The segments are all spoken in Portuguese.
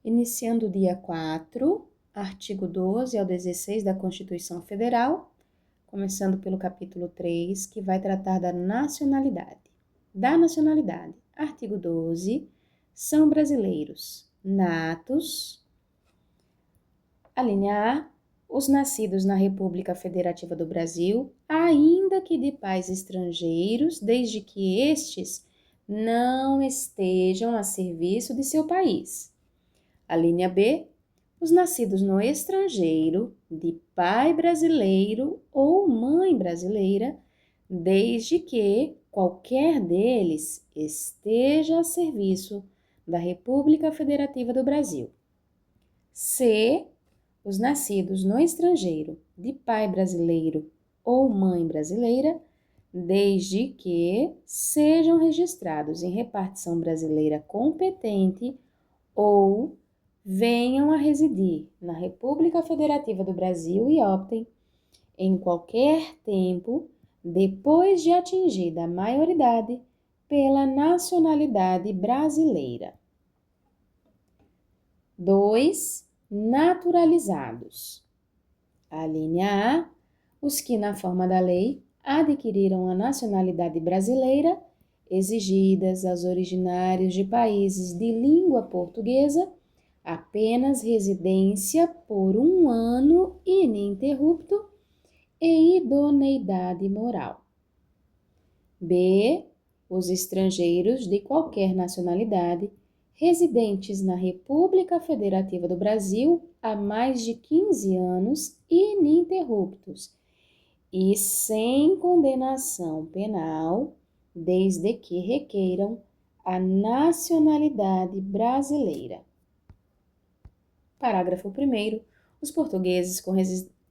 iniciando o dia 4, artigo 12 ao 16 da Constituição Federal, começando pelo capítulo 3, que vai tratar da nacionalidade. Da nacionalidade, artigo 12, são brasileiros natos. A linha A, os nascidos na República Federativa do Brasil, ainda que de pais estrangeiros, desde que estes não estejam a serviço de seu país. A linha B, os nascidos no estrangeiro, de pai brasileiro ou mãe brasileira, desde que qualquer deles esteja a serviço da República Federativa do Brasil. C, os nascidos no estrangeiro, de pai brasileiro ou mãe brasileira, desde que sejam registrados em repartição brasileira competente ou venham a residir na República Federativa do Brasil e optem, em qualquer tempo, depois de atingida a maioridade, pela nacionalidade brasileira. 2. Naturalizados. A linha A, os que, na forma da lei, adquiriram a nacionalidade brasileira, exigidas aos originários de países de língua portuguesa, apenas residência por 1 ano ininterrupto e idoneidade moral. B. Os estrangeiros de qualquer nacionalidade, residentes na República Federativa do Brasil há mais de 15 anos ininterruptos e sem condenação penal, desde que requeiram a nacionalidade brasileira. Parágrafo 1º. Os portugueses com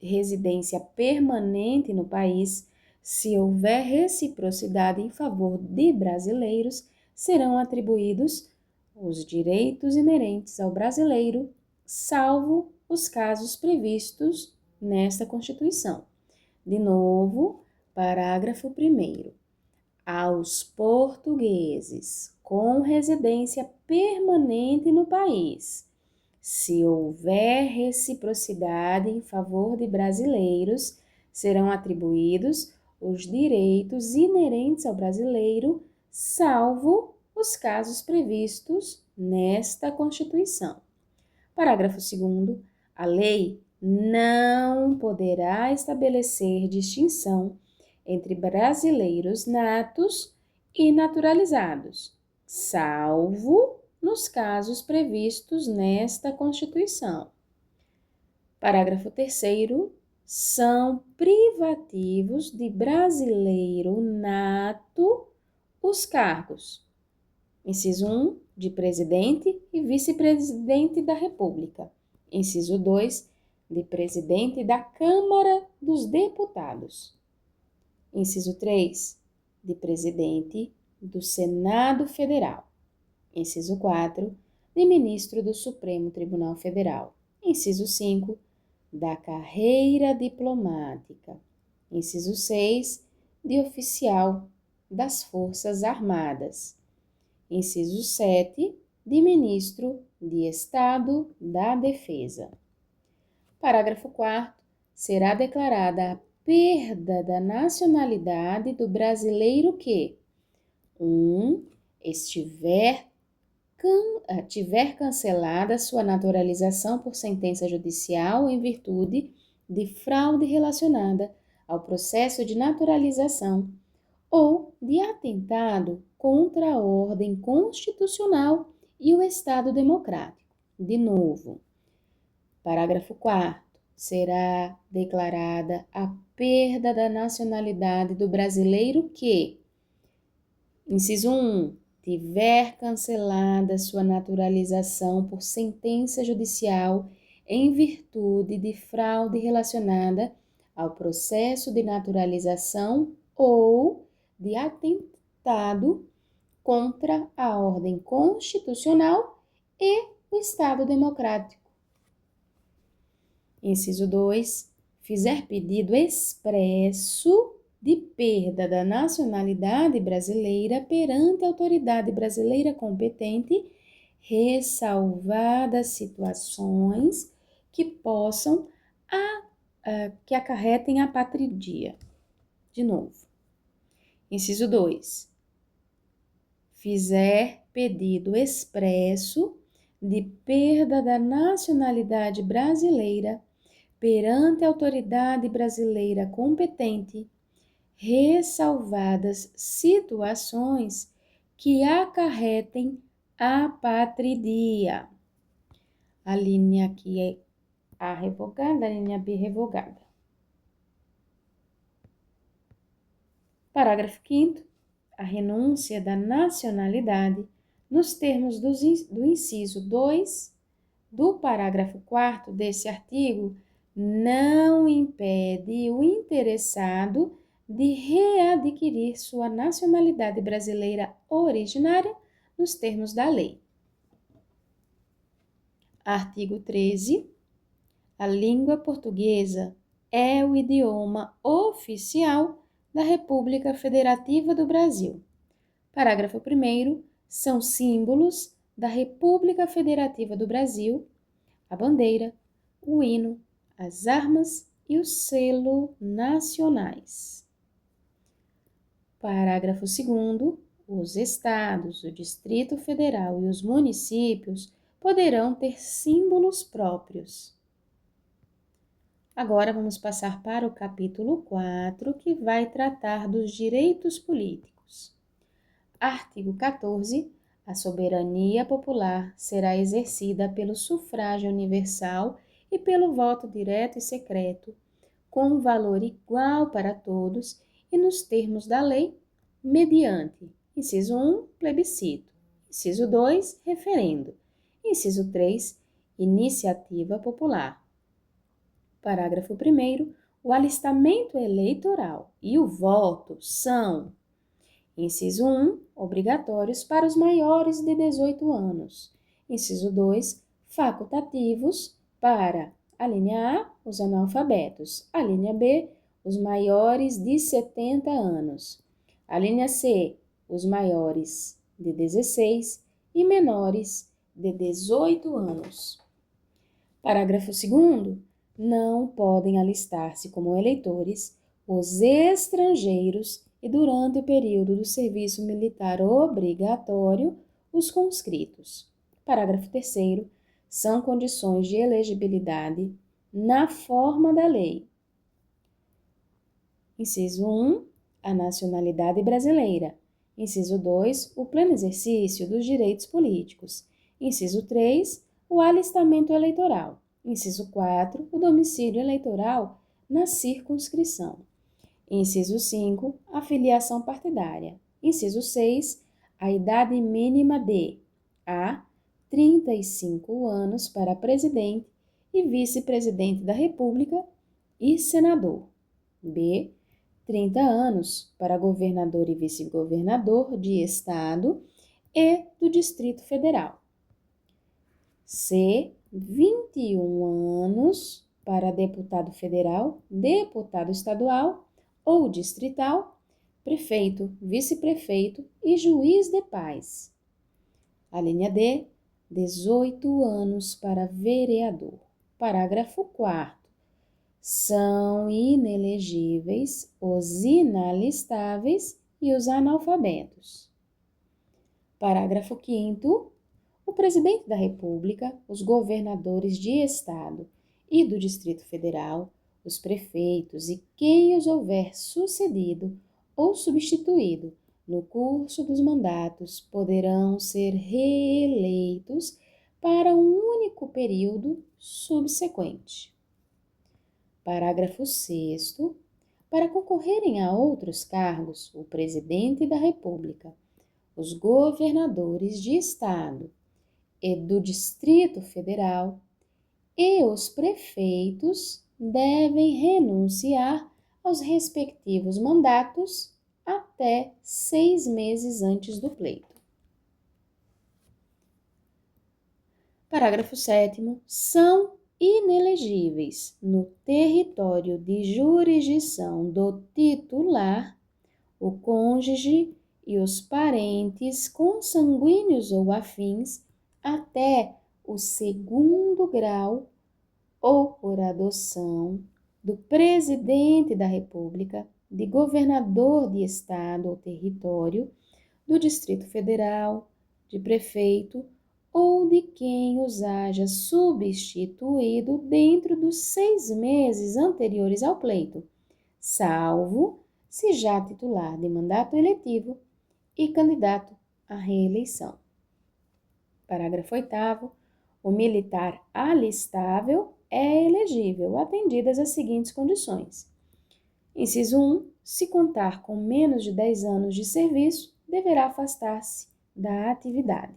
residência permanente no país, se houver reciprocidade em favor de brasileiros, serão atribuídos os direitos inerentes ao brasileiro, salvo os casos previstos nesta Constituição. De novo, parágrafo 1º. Aos portugueses com residência permanente no país, se houver reciprocidade em favor de brasileiros, serão atribuídos os direitos inerentes ao brasileiro, salvo os casos previstos nesta Constituição. Parágrafo 2º. A lei não poderá estabelecer distinção entre brasileiros natos e naturalizados, salvo nos casos previstos nesta Constituição. Parágrafo 3º. São privativos de brasileiro nato os cargos: inciso 1, de presidente e vice-presidente da República. Inciso 2, de presidente da Câmara dos Deputados. Inciso 3, de presidente do Senado Federal. Inciso 4, de ministro do Supremo Tribunal Federal. Inciso 5, da carreira diplomática. Inciso 6, de oficial das Forças Armadas. Inciso 7, de ministro de Estado da Defesa. Parágrafo 4º. Será declarada a perda da nacionalidade do brasileiro que 1. Tiver cancelada sua naturalização por sentença judicial em virtude de fraude relacionada ao processo de naturalização ou de atentado contra a ordem constitucional e o Estado democrático. De novo, parágrafo 4º. Será declarada a perda da nacionalidade do brasileiro que, inciso 1, tiver cancelada sua naturalização por sentença judicial em virtude de fraude relacionada ao processo de naturalização ou de atentado contra a ordem constitucional e o Estado democrático. Inciso 2, fizer pedido expresso de perda da nacionalidade brasileira perante a autoridade brasileira competente, ressalvadas situações que possam que acarretem a patridia. De novo. Inciso 2. Fizer pedido expresso de perda da nacionalidade brasileira perante a autoridade brasileira competente, ressalvadas situações que acarretem a patridia. A linha aqui é A revogada, a linha B revogada. Parágrafo 5º. A renúncia da nacionalidade, nos termos do inciso 2 do parágrafo 4º desse artigo, não impede o interessado de readquirir sua nacionalidade brasileira originária nos termos da lei. Artigo 13. A língua portuguesa é o idioma oficial da República Federativa do Brasil. Parágrafo 1º. São símbolos da República Federativa do Brasil a bandeira, o hino, as armas e o selo nacionais. Parágrafo 2º. Os estados, o Distrito Federal e os municípios poderão ter símbolos próprios. Agora vamos passar para o capítulo 4, que vai tratar dos direitos políticos. Artigo 14. A soberania popular será exercida pelo sufrágio universal e pelo voto direto e secreto, com valor igual para todos e nos termos da lei, mediante: inciso 1, plebiscito; inciso 2, referendo; inciso 3, iniciativa popular. Parágrafo 1º. O alistamento eleitoral e o voto são: inciso 1, obrigatórios para os maiores de 18 anos. Inciso 2, facultativos para a linha A, os analfabetos; a linha B, os maiores de 70 anos; a linha C, os maiores de 16 e menores de 18 anos. Parágrafo 2º. Não podem alistar-se como eleitores os estrangeiros e, durante o período do serviço militar obrigatório, os conscritos. Parágrafo 3º. São condições de elegibilidade na forma da lei. Inciso 1, a nacionalidade brasileira. Inciso 2, o pleno exercício dos direitos políticos. Inciso 3, o alistamento eleitoral. Inciso 4, o domicílio eleitoral na circunscrição. Inciso 5, a filiação partidária. Inciso 6, a idade mínima de A, 35 anos para presidente e vice-presidente da República e senador. B, 30 anos para governador e vice-governador de Estado e do Distrito Federal. C, 21 anos para deputado federal, deputado estadual ou distrital, prefeito, vice-prefeito e juiz de paz. A linha D, 18 anos para vereador. Parágrafo 4º. São inelegíveis os inalistáveis e os analfabetos. Parágrafo 5º. O presidente da República, os governadores de Estado e do Distrito Federal, os prefeitos e quem os houver sucedido ou substituído no curso dos mandatos poderão ser reeleitos para um único período subsequente. Parágrafo 6º. Para concorrerem a outros cargos, o presidente da República, os governadores de Estado e do Distrito Federal e os prefeitos devem renunciar aos respectivos mandatos até 6 meses antes do pleito. Parágrafo 7º. São inelegíveis no território de jurisdição do titular o cônjuge e os parentes consanguíneos ou afins até o segundo grau ou por adoção do presidente da República, de governador de estado ou território, do Distrito Federal, de prefeito ou de quem os haja substituído dentro dos 6 meses anteriores ao pleito, salvo se já titular de mandato eletivo e candidato à reeleição. Parágrafo 8º. O militar alistável é elegível, atendidas as seguintes condições. Inciso 1. Se contar com menos de 10 anos de serviço, deverá afastar-se da atividade.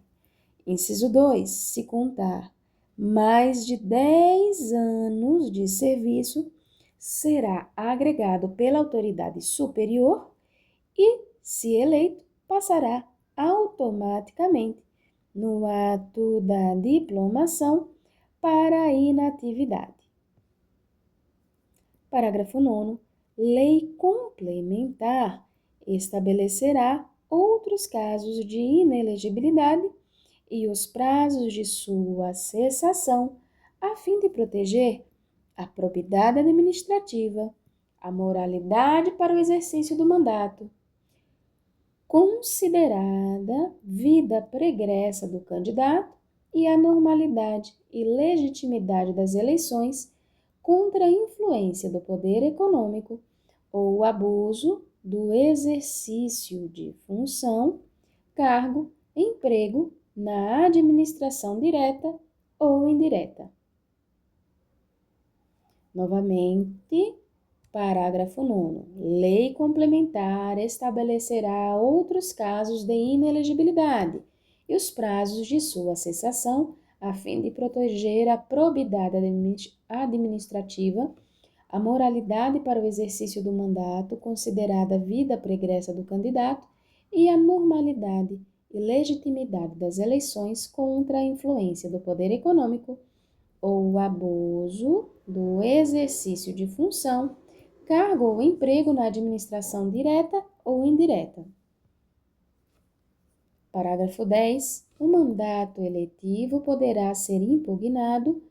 Inciso 2. Se contar mais de 10 anos de serviço, será agregado pela autoridade superior e, se eleito, passará automaticamente no ato da diplomação para a inatividade. Parágrafo 9º. Lei complementar estabelecerá outros casos de inelegibilidade e os prazos de sua cessação, a fim de proteger a probidade administrativa, a moralidade para o exercício do mandato, considerada vida pregressa do candidato e a normalidade e legitimidade das eleições contra a influência do poder econômico ou o abuso do exercício de função, cargo, emprego na administração direta ou indireta. Novamente, parágrafo 9º. Lei complementar estabelecerá outros casos de inelegibilidade e os prazos de sua cessação, a fim de proteger a probidade administrativa, a moralidade para o exercício do mandato, considerada vida pregressa do candidato, e a normalidade e legitimidade das eleições contra a influência do poder econômico ou o abuso do exercício de função, cargo ou emprego na administração direta ou indireta. Parágrafo 10. O mandato eletivo poderá ser impugnado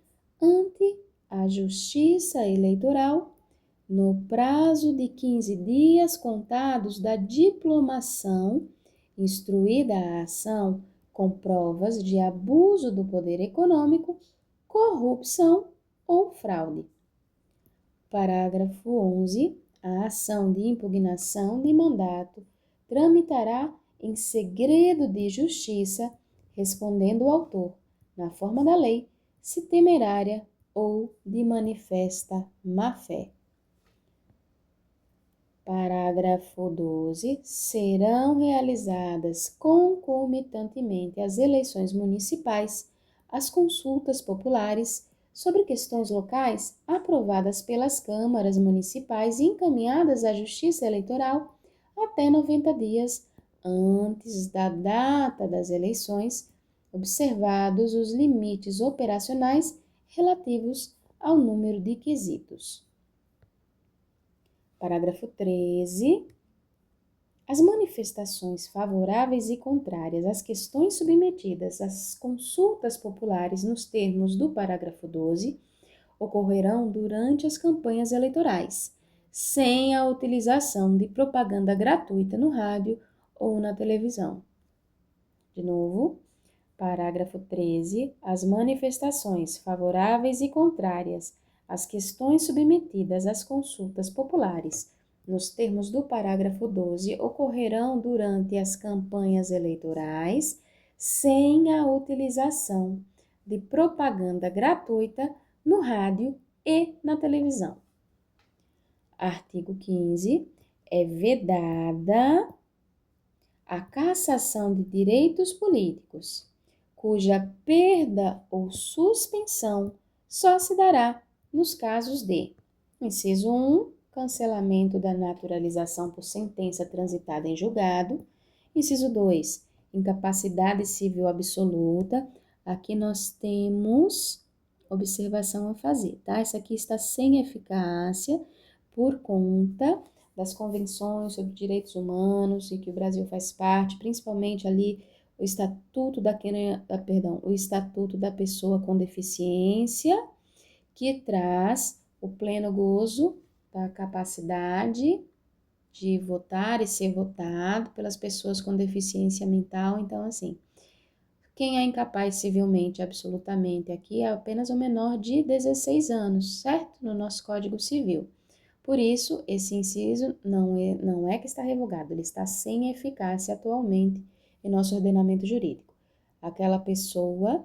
ante a Justiça Eleitoral no prazo de 15 dias contados da diplomação, instruída a ação com provas de abuso do poder econômico, corrupção ou fraude. Parágrafo 11. A ação de impugnação de mandato tramitará em segredo de justiça, respondendo o autor, na forma da lei, se temerária ou de manifesta má-fé. Parágrafo 12. Serão realizadas concomitantemente às eleições municipais as consultas populares sobre questões locais aprovadas pelas câmaras municipais e encaminhadas à Justiça Eleitoral até 90 dias antes da data das eleições, observados os limites operacionais relativos ao número de quesitos. Parágrafo 13. As manifestações favoráveis e contrárias às questões submetidas às consultas populares nos termos do parágrafo 12 ocorrerão durante as campanhas eleitorais, sem a utilização de propaganda gratuita no rádio ou na televisão. De novo, parágrafo 13. As manifestações favoráveis e contrárias às questões submetidas às consultas populares nos termos do parágrafo 12, ocorrerão durante as campanhas eleitorais, sem a utilização de propaganda gratuita no rádio e na televisão. Artigo 15. É vedada a cassação de direitos políticos, cuja perda ou suspensão só se dará nos casos de: inciso 1, cancelamento da naturalização por sentença transitada em julgado. Inciso 2, incapacidade civil absoluta. Aqui nós temos observação a fazer, tá? Essa aqui está sem eficácia por conta das convenções sobre direitos humanos e que o Brasil faz parte, principalmente ali o Estatuto da Pessoa com Deficiência, que traz o pleno gozo da capacidade de votar e ser votado pelas pessoas com deficiência mental. Então, assim, quem é incapaz civilmente, absolutamente, aqui é apenas o menor de 16 anos, certo? No nosso Código Civil. Por isso, esse inciso não é que está revogado, ele está sem eficácia atualmente em nosso ordenamento jurídico. Aquela pessoa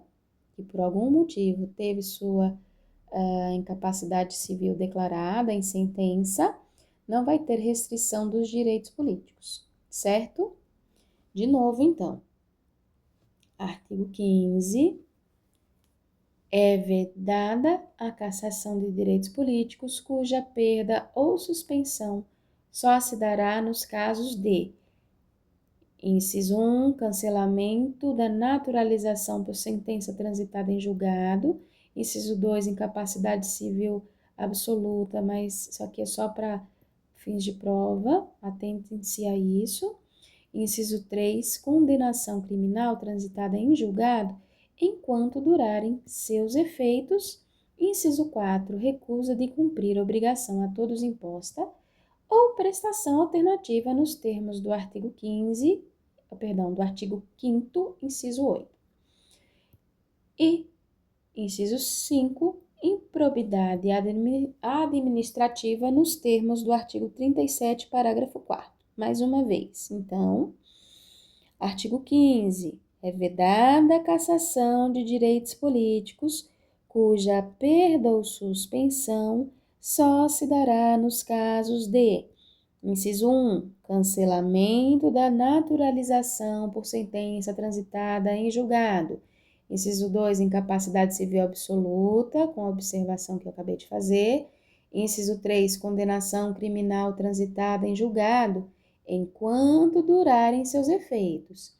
que por algum motivo teve sua incapacidade civil declarada em sentença, não vai ter restrição dos direitos políticos, certo? De novo, então, artigo 15. É vedada a cassação de direitos políticos cuja perda ou suspensão só se dará nos casos de: inciso 1, cancelamento da naturalização por sentença transitada em julgado. Inciso 2, incapacidade civil absoluta, mas isso aqui é só para fins de prova, atentem-se a isso. Inciso 3, condenação criminal transitada em julgado enquanto durarem seus efeitos. Inciso 4, recusa de cumprir obrigação a todos imposta ou prestação alternativa nos termos do artigo 5º, inciso 8. E, inciso 5, improbidade administrativa nos termos do artigo 37, parágrafo 4º. Mais uma vez, então, artigo 15. É vedada a cassação de direitos políticos cuja perda ou suspensão só se dará nos casos de: inciso 1, cancelamento da naturalização por sentença transitada em julgado. Inciso 2, incapacidade civil absoluta, com a observação que eu acabei de fazer. Inciso 3, condenação criminal transitada em julgado, enquanto durarem seus efeitos.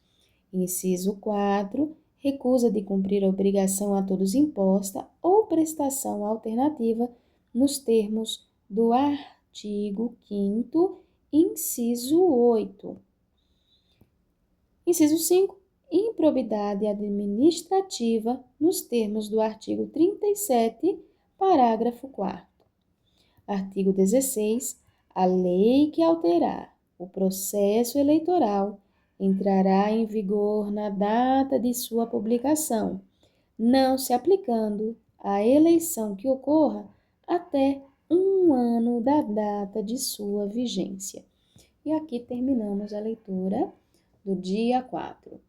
Inciso 4, recusa de cumprir a obrigação a todos imposta ou prestação alternativa nos termos do artigo 5º, inciso 8. Inciso 5, improbidade administrativa nos termos do artigo 37, parágrafo 4º. Artigo 16. A lei que alterar o processo eleitoral entrará em vigor na data de sua publicação, não se aplicando à eleição que ocorra até 1 ano da data de sua vigência. E aqui terminamos a leitura do dia 4.